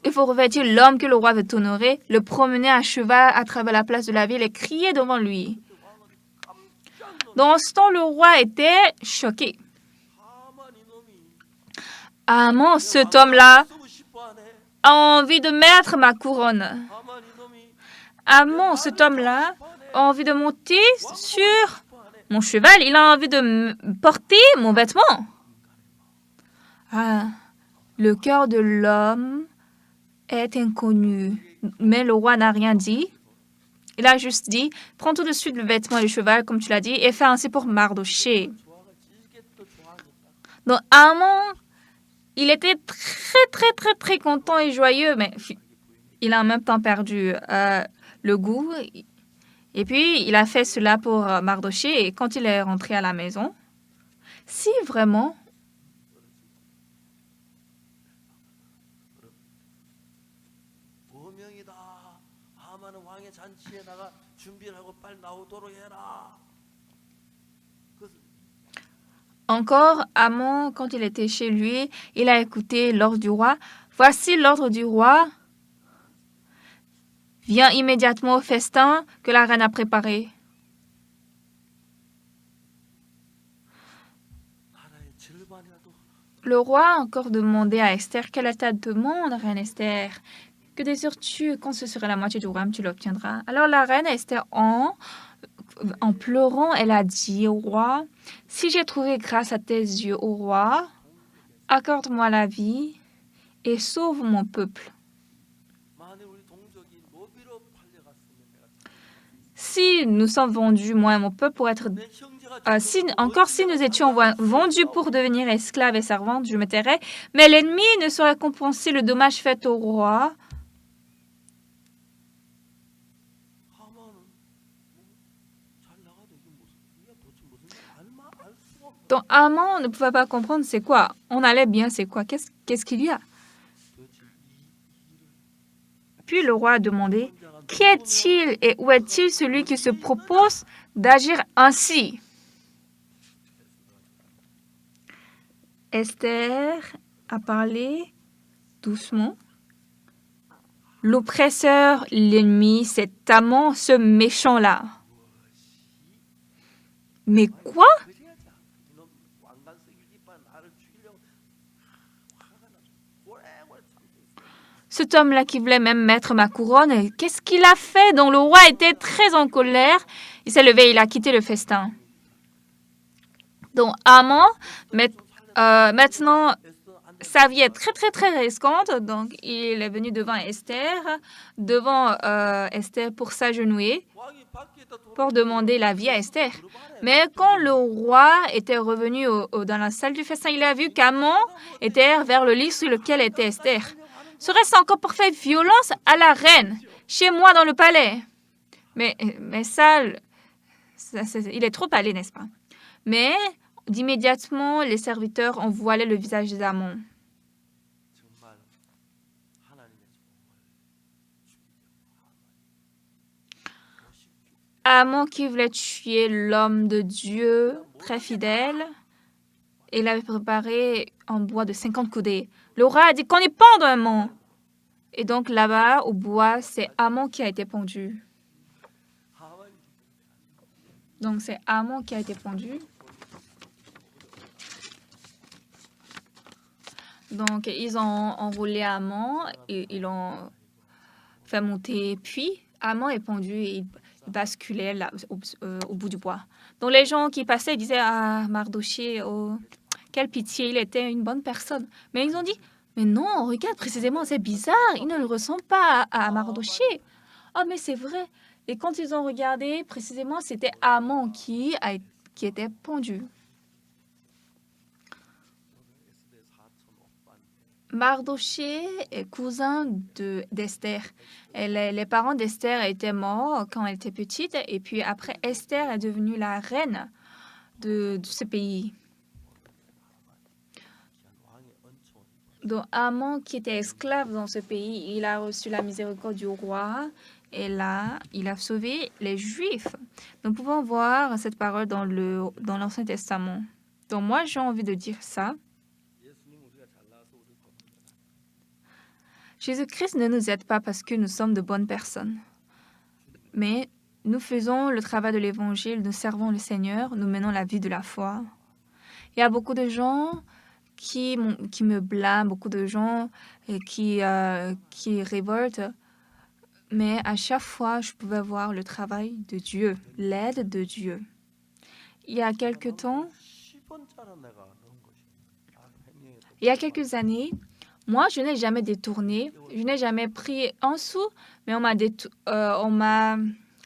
Il faut revêtir l'homme que le roi veut honorer, le promener à cheval à travers la place de la ville et crier devant lui. Dans ce temps, le roi était choqué. Haman, cet homme-là, a envie de mettre ma couronne. Haman, cet homme-là, a envie de monter sur mon cheval. Il a envie de porter mon vêtement. Ah, le cœur de l'homme est inconnu. Mais le roi n'a rien dit. Il a juste dit, prends tout de suite le vêtement et le cheval, comme tu l'as dit, et fais ainsi pour Mardoché. Donc, Haman, il était très content et joyeux, mais il a en même temps perdu le goût. Et puis, il a fait cela pour Mardoché. Et quand il est rentré à la maison, si vraiment encore, Haman, quand il était chez lui, il a écouté l'ordre du roi. Voici l'ordre du roi. Viens immédiatement au festin que la reine a préparé. Le roi a encore demandé à Esther, quelle est ta demande, reine Esther? Que désires-tu? Quand ce sera la moitié du royaume, tu l'obtiendras. Alors la reine Esther, en pleurant, elle a dit au roi, si j'ai trouvé grâce à tes yeux, ô roi, accorde-moi la vie et sauve mon peuple. Si nous sommes vendus, moi et mon peuple, pour être... si nous étions vendus pour devenir esclaves et servantes, je me tairais, mais l'ennemi ne saurait compenser le dommage fait au roi. Donc, Haman ne pouvait pas comprendre c'est quoi. On allait bien, c'est quoi? Qu'est-ce qu'il y a? Puis le roi a demandé, Qui est-il et où est-il celui qui se propose d'agir ainsi? Esther a parlé doucement. L'oppresseur, l'ennemi, c'est Haman, ce méchant-là. Mais quoi? 그래야지. 이놈 왕관색 이빨 나를 죽이려고 화가 나. 오래오래 참고 있어. Cet homme-là qui voulait même mettre ma couronne, qu'est-ce qu'il a fait? Donc le roi était très en colère. Il s'est levé, il a quitté le festin. Donc Haman, maintenant, sa vie est très, très, très risquante. Donc il est venu devant Esther pour s'agenouiller, 왕이 밖에다 돌아오고 pour demander la vie à Esther. Mais quand le roi était revenu dans la salle du festin, il a vu qu'Haman était vers le lit sur lequel était Esther. Serait-ce encore pour faire violence à la reine, chez moi dans le palais? Mais ça, il est trop allé, n'est-ce pas? Mais d'immédiatement, les serviteurs ont voilé le visage d'Haman. 정말 하나님의 Haman qui voulait tuer l'homme de Dieu, très fidèle, il avait préparé en bois de 50 coudées. Le roi a dit qu'on y pende Haman. Et donc là-bas, au bois, c'est Haman qui a été pendu. 하만이 Donc c'est Haman qui a été pendu. Donc ils ont enroulé Haman et ils l'ont fait monter. Puis Haman est pendu et il basculait là, au bout du bois. Donc les gens qui passaient disaient à Mardoché, oh, quelle pitié, il était une bonne personne. Mais ils ont dit, mais non, regarde précisément, c'est bizarre, il ne le ressemble pas à Mardoché. Ah, mais c'est vrai. Et quand ils ont regardé, précisément, c'était Haman qui était pendu. 에스대 사촌 오빠인데 Mardoché est cousin d'Esther. Les parents d'Esther étaient morts quand elle était petite, et puis après, Esther est devenue la reine de ce pays. 귀한 왕의 은총을 Donc, Haman, qui était esclave dans ce pays, il a reçu la miséricorde du roi, et là, il a sauvé les Juifs. Nous pouvons voir cette parole dans l'Ancien Testament. Donc, moi, j'ai envie de dire ça. 예수님 우리가 잘나서 우리 돕니다. Jésus-Christ ne nous aide pas parce que nous sommes de bonnes personnes. Mais nous faisons le travail de l'Évangile, nous servons le Seigneur, nous menons la vie de la foi. Il y a beaucoup de gens qui me blâment, beaucoup de gens qui révoltent. Mais à chaque fois, je pouvais voir le travail de Dieu, l'aide de Dieu. Il y a quelque temps, 10원짜리 내가 넣은 것이. 횡령에 또 il y a quelques années, moi, je n'ai jamais détourné, je n'ai jamais pris un sou, mais on m'a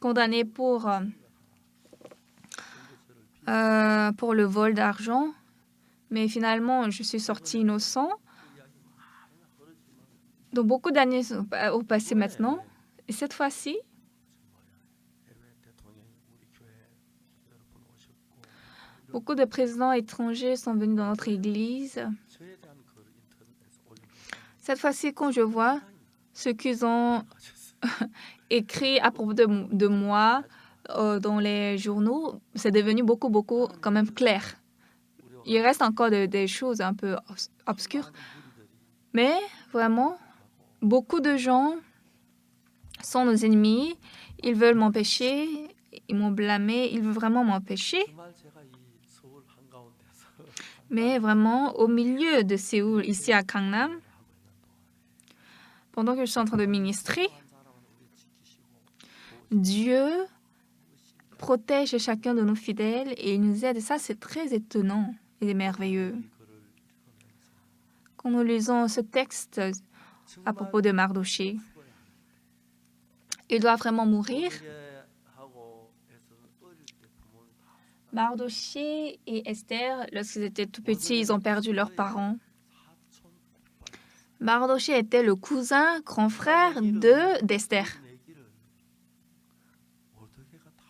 condamné pour le vol d'argent. Mais finalement, je suis sortie innocent. Donc, beaucoup d'années ont passé maintenant. Et cette fois-ci, 해외 대통령이 우리 교회 여러분 오셨고 beaucoup de présidents étrangers sont venus dans notre église. 저에 대한 글 인터넷에서 올린 Cette fois-ci, quand je vois ce qu'ils ont 거였어요. écrit à propos de moi dans les journaux, c'est devenu beaucoup, beaucoup quand même clair. Il reste encore des choses un peu obscures. Mais vraiment, beaucoup de gens sont nos ennemis. Ils veulent m'empêcher. Ils m'ont blâmé. Ils veulent vraiment m'empêcher. 정말 제가 이 서울 한가운데서 Mais vraiment, au milieu de Séoul, ici à Gangnam, pendant que je suis en train de ministrer, 한 사람은 우리 지키시고 Dieu protège chacun de nos fidèles et il nous aide. Ça, c'est très étonnant et merveilleux. 이 글을 읽으면서 Quand nous lisons ce texte à 정말 propos de Mardoché, 죽어야 il doit vraiment mourir. 어떻게 하고 해서 어릴 때 부모를 다 Mardoché et Esther, lorsqu'ils étaient tout petits, ils ont perdu leurs parents. 사촌 오빠 Mardoché était le cousin, grand frère d'Esther. 내기를 모르드게가 다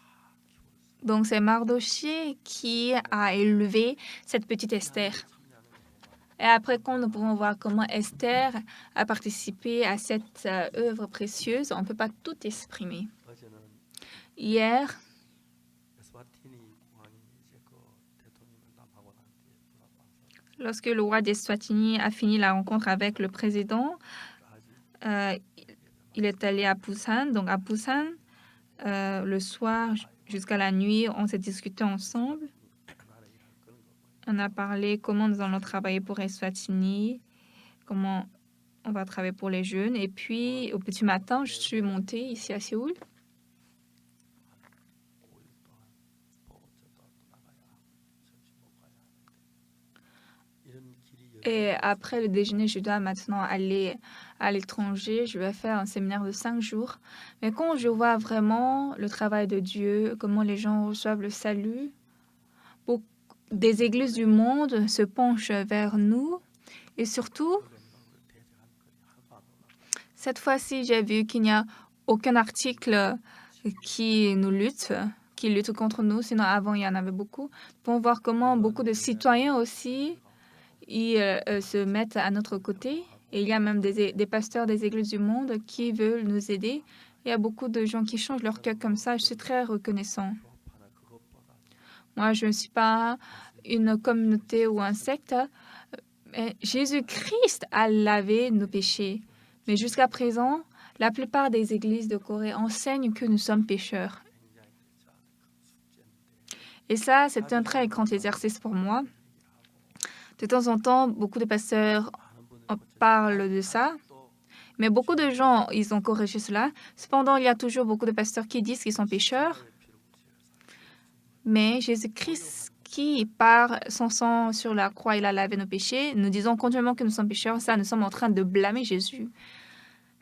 키웠어요. Donc c'est Mardoché qui a élevé cette petite Esther. 참여하는 거 Et après, quand nous pouvons voir comment Esther a participé à cette œuvre précieuse, on ne peut pas tout exprimer. 어제는 Hier, 에스와티니 왕이 이제 그 대통령을 남하고 난 뒤에 돌아와서 lorsque le roi d'Eswatini a fini la rencontre avec le président, 아주 il est allé à Busan. Donc à Busan, le soir jusqu'à la nuit, on s'est discuté ensemble. 나라 일할 그런 거 뭐 On a parlé comment nous allons travailler pour Eswatini, comment on va travailler pour les jeunes. Et puis, au petit matin, je suis montée ici à Séoul. 5일 동안 보호처도 또 나가야 하고 점심 먹고 가야 하는데 이런 길이 Et après le déjeuner, je dois maintenant aller à l'étranger. Je vais faire un séminaire de 5 jours. Mais quand je vois vraiment le travail de Dieu, comment les gens reçoivent le salut, beaucoup des églises du monde se penchent vers nous. Et surtout, 노력을 대적한 글이 하나도 안 올라. cette fois-ci, j'ai vu qu'il n'y a aucun article qui nous lutte, qui lutte contre nous. Sinon, avant, il y en avait beaucoup. Pour voir comment beaucoup de citoyens aussi ils se mettent à notre côté. Et il y a même des pasteurs des églises du monde qui veulent nous aider. Il y a beaucoup de gens qui changent leur cœur comme ça. Je suis très reconnaissant. 교파나 그것보다 Moi, je ne suis pas une communauté ou un secte. Mais Jésus-Christ a lavé nos péchés. Mais jusqu'à présent, la plupart des églises de Corée enseignent que nous sommes pécheurs. 굉장히 저한테 큰 숙제인데 Et ça, c'est un très grand exercice pour moi. De temps en temps, beaucoup de pasteurs 많은 분들이 parlent de ça. 또 Mais beaucoup de gens, ils ont corrigé cela. Cependant, il y a toujours beaucoup de pasteurs qui disent qu'ils sont pécheurs. 피를 묻혀서 Mais Jésus-Christ, qui, par son sang sur la croix, il a lavé nos péchés, nous disons continuellement que nous sommes pécheurs. Ça, nous sommes en train de blâmer Jésus.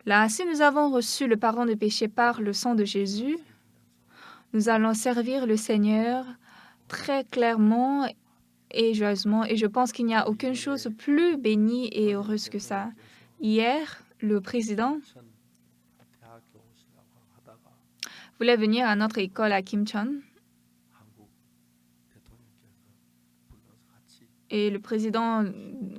Là, si nous avons reçu le pardon des péchés par le sang de Jésus, nous allons servir le Seigneur très clairement et joyeusement. Et je pense qu'il n'y a aucune chose plus bénie et heureuse que ça. Hier, le président 천 대학교 오시라고 하다가 voulait venir à notre école à Kimcheon. 한국 대통령께서 불러서 같이 Et le président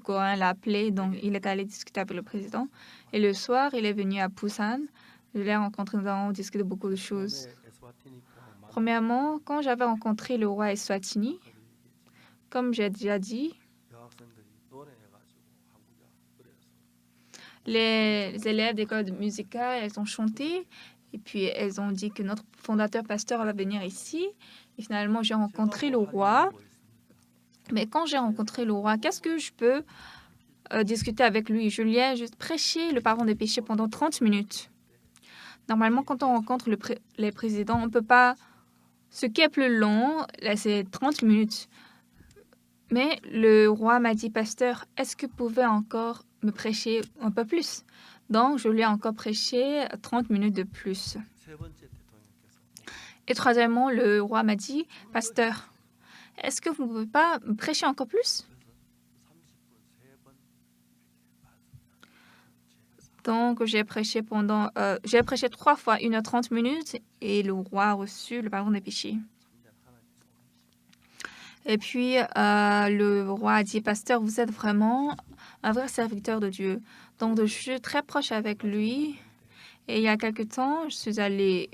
coréen l'a appelé, donc il est allé discuter avec le président. Et le soir, il est venu à Busan. Je l'ai rencontré, nous avons discuté beaucoup de choses. 처음에 에스와티니 공항 Premièrement, quand j'avais rencontré le roi Eswatini, comme j'ai déjà dit, 여학생들이 노래해가지고 한국에 그래서 les élèves d'école musicale, elles ont chanté. Et puis, elles ont dit que notre fondateur pasteur va venir ici. Et finalement, j'ai rencontré le roi. Mais quand j'ai rencontré le roi, qu'est-ce que je peux discuter avec lui? Je lui ai juste prêché le pardon des péchés pendant 30 minutes. Normalement, quand on rencontre les présidents, on ne peut pas... Ce qui est plus long, là, c'est 30 minutes. Mais le roi m'a dit, pasteur, est-ce que vous pouvez encore me prêcher un peu plus? Donc, je lui ai encore prêché 30 minutes de plus. 세 번째 대통령께서 Et troisièmement, le roi m'a dit, pasteur, est-ce que vous ne pouvez pas me prêcher encore plus? 30분 세 번 Donc, j'ai prêché 3 fois 1h30 minutes et le roi a reçu le pardon des péchés. Et puis, le roi a dit, pasteur, vous êtes vraiment un vrai serviteur de Dieu. Donc, je suis très proche avec lui. Et il y a quelque temps, je suis allée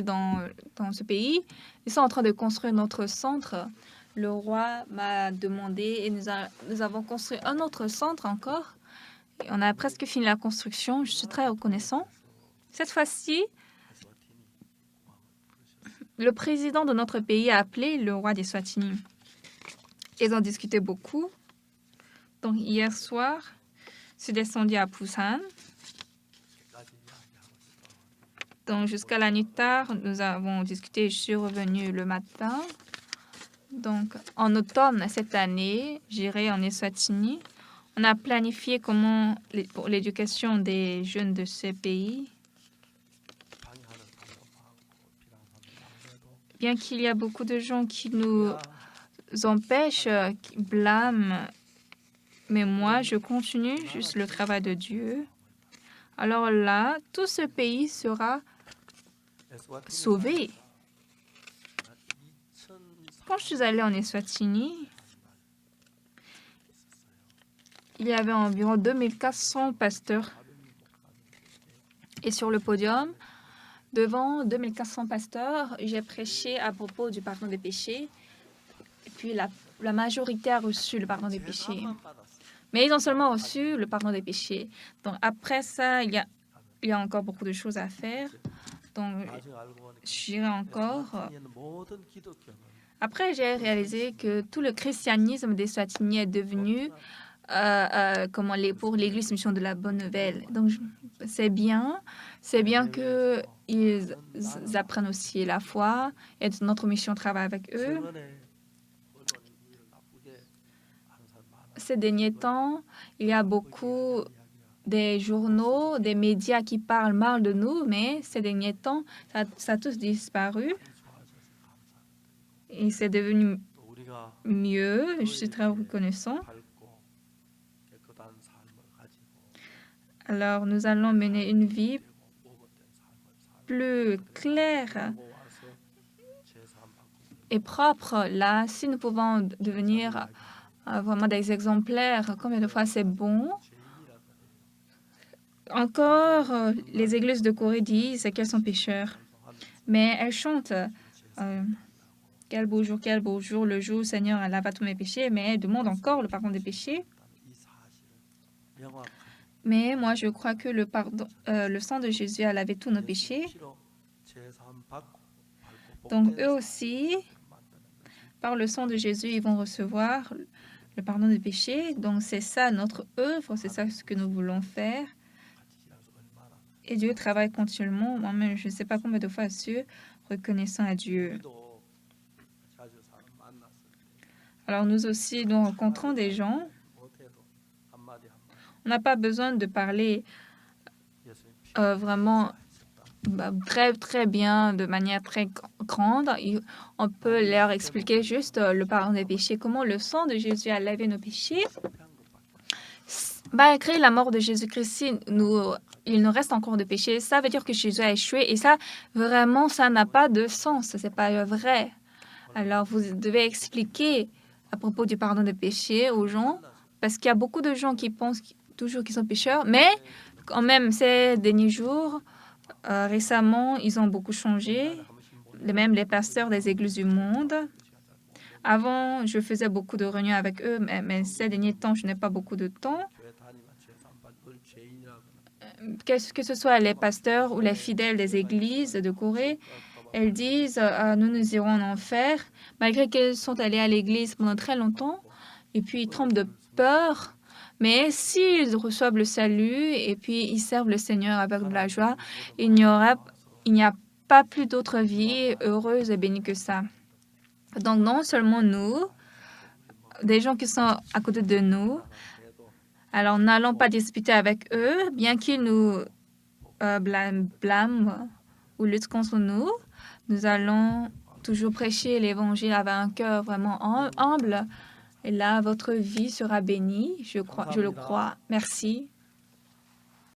dans ce pays. Ils sont en train de construire notre centre. Le roi m'a demandé et nous avons construit un autre centre encore. Et on a presque fini la construction. Je suis très reconnaissant. Cette fois-ci, le président de notre pays a appelé le roi d'Eswatini. Ils ont discuté beaucoup. Donc, hier soir, je suis descendue à Busan. Donc, jusqu'à la nuit tard, nous avons discuté. Je suis revenue le matin. Donc, en automne cette année, j'irai en Eswatini. On a planifié comment pour l'éducation des jeunes de ce pays. Bien qu'il y a beaucoup de gens qui nous empêchent, qui blâment, mais moi, je continue juste le travail de Dieu. Alors là, tout ce pays sera sauvé. Quand je suis allée en Eswatini, il y avait environ 2400 pasteurs. Et sur le podium, devant 2400 pasteurs, j'ai prêché à propos du pardon des péchés. Et puis la majorité a reçu le pardon des péchés. 제사만 받았어요. Mais ils ont seulement reçu le pardon des péchés. Donc après ça, il y a encore beaucoup de choses à faire. Donc 나중에 알고 보니까 j'irai encore. 스와티니의 모든 기독교는 Après, j'ai réalisé que tout le christianisme des Swatini est devenu pour l'Église Mission de la Bonne Nouvelle. Donc c'est bien que ils apprennent aussi la foi et notre mission travaille avec eux. 최근에 언론이 우리를 나쁘게 하는 사람 많아요. Ces derniers temps, il y a beaucoup des journaux, des médias qui parlent mal de nous, mais ces derniers temps, ça a tous disparu 좋아져서 감사합니다. et c'est devenu 또 우리가 mieux. Je suis très reconnaissant. 밝고 깨끗한 삶을 가지고 Alors, nous allons mener une vie 오건된 삶을 살고 plus claire 와서 제사 받고 et propre. Là, si nous pouvons devenir vraiment des exemplaires, combien de fois c'est bon. Encore, les églises de Corée disent qu'elles sont pécheurs, mais elles chantent quel beau jour, le jour où le Seigneur lava tous mes péchés, mais elles demandent encore le pardon des péchés. 이 사실을 명확하게 Mais moi, je crois que le sang de Jésus a lavé tous nos péchés. 피로 제사함 받고 밝고 Donc, 복된 eux aussi, 만드는 것이 par le sang de Jésus, ils vont recevoir le pardon des péchés. Donc, c'est ça notre œuvre, c'est ça ce que nous voulons faire. 같이 일하면서 얼마나 Et Dieu travaille continuellement. Moi-même, je ne sais pas combien de fois je suis reconnaissant à Dieu. 우리도 자주 사람 만났을 때 Alors, nous aussi, nous rencontrons des gens. 못해도 한마디 한마디 On n'a pas besoin de parler 예수님 피 vraiment très, très bien, de manière très grande. On peut leur expliquer juste le pardon des péchés, comment le sang de Jésus a lavé nos péchés. Malgré la mort de Jésus-Christ, il nous reste encore de péchés. Ça veut dire que Jésus a échoué. Et ça, vraiment, ça n'a pas de sens. C'est pas vrai. Alors, vous devez expliquer à propos du pardon des péchés aux gens, parce qu'il y a beaucoup de gens qui pensent toujours qu'ils sont pécheurs, mais quand même, ces derniers jours, récemment, ils ont beaucoup changé, même les pasteurs des églises du monde. Avant, je faisais beaucoup de réunions avec eux, mais ces derniers temps, je n'ai pas beaucoup de temps. 교회 다니면 제사 안 받고 늘 죄인이라고 Que ce soit les pasteurs ou les fidèles des églises de Corée, elles disent nous irons en enfer, malgré qu'elles sont allées à l'église pendant très longtemps, et puis ils tremblent de peur. Mais s'ils reçoivent le salut et puis ils servent le Seigneur avec de la joie, il n'y a pas plus d'autre vie heureuse et bénie que ça. Donc non seulement nous, des gens qui sont à côté de nous, alors n'allons pas discuter avec eux, bien qu'ils nous blâment ou luttent contre nous. Nous allons toujours prêcher l'Évangile avec un cœur vraiment humble. Et là, votre vie sera bénie, je le crois. Merci.